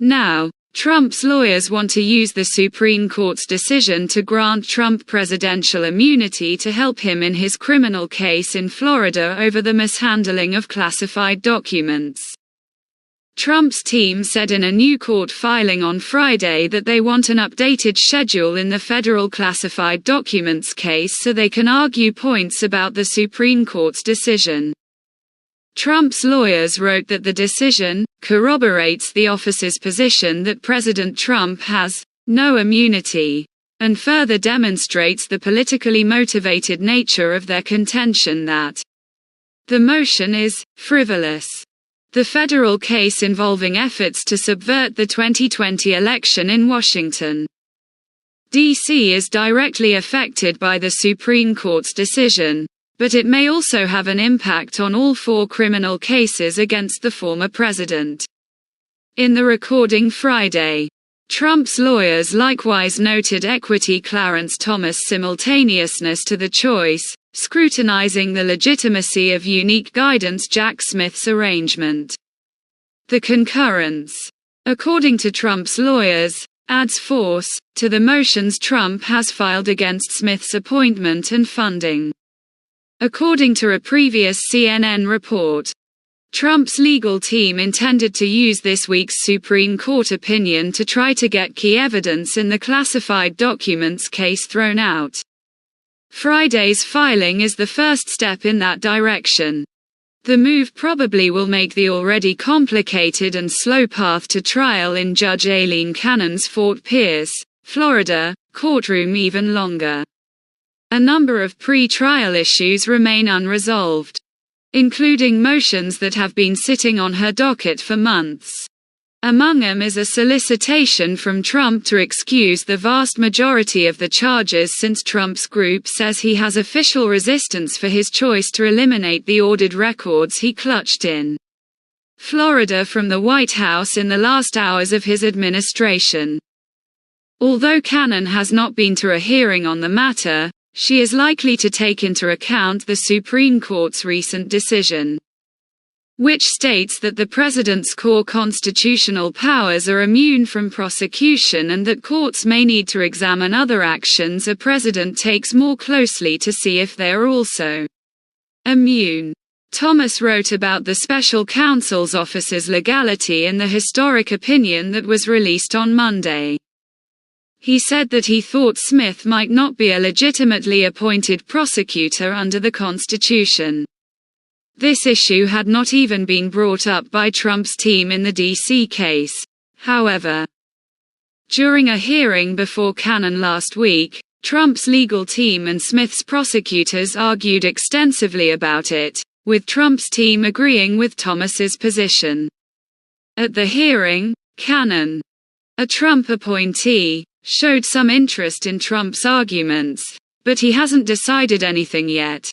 Now, Trump's lawyers want to use the Supreme Court's decision to grant Trump presidential immunity to help him in his criminal case in Florida over the mishandling of classified documents. Trump's team said in a new court filing on Friday that they want an updated schedule in the federal classified documents case so they can argue points about the Supreme Court's decision. Trump's lawyers wrote that the decision corroborates the office's position that President Trump has no immunity, and further demonstrates the politically motivated nature of their contention that the motion is frivolous. The federal case involving efforts to subvert the 2020 election in Washington, D.C. is directly affected by the Supreme Court's decision, but it may also have an impact on all 4 criminal cases against the former president. In the recording Friday, Trump's lawyers likewise noted equity Clarence Thomas' simultaneousness to the choice, scrutinizing the legitimacy of unique guidance Jack Smith's arrangement. The concurrence, according to Trump's lawyers, adds force to the motions Trump has filed against Smith's appointment and funding. According to a previous CNN report, Trump's legal team intended to use this week's Supreme Court opinion to try to get key evidence in the classified documents case thrown out. Friday's filing is the first step in that direction. The move probably will make the already complicated and slow path to trial in Judge Aileen Cannon's Fort Pierce, Florida, courtroom even longer. A number of pre-trial issues remain unresolved, including motions that have been sitting on her docket for months. Among them is a solicitation from Trump to excuse the vast majority of the charges, since Trump's group says he has official resistance for his choice to eliminate the ordered records he clutched in Florida from the White House in the last hours of his administration. Although Cannon has not been to a hearing on the matter, she is likely to take into account the Supreme Court's recent decision, which states that the president's core constitutional powers are immune from prosecution and that courts may need to examine other actions a president takes more closely to see if they are also immune. Thomas wrote about the special counsel's office's legality in the historic opinion that was released on Monday. He said that he thought Smith might not be a legitimately appointed prosecutor under the Constitution. This issue had not even been brought up by Trump's team in the D.C. case, however. During a hearing before Cannon last week, Trump's legal team and Smith's prosecutors argued extensively about it, with Trump's team agreeing with Thomas's position. At the hearing, Cannon, a Trump appointee, showed some interest in Trump's arguments, but he hasn't decided anything yet.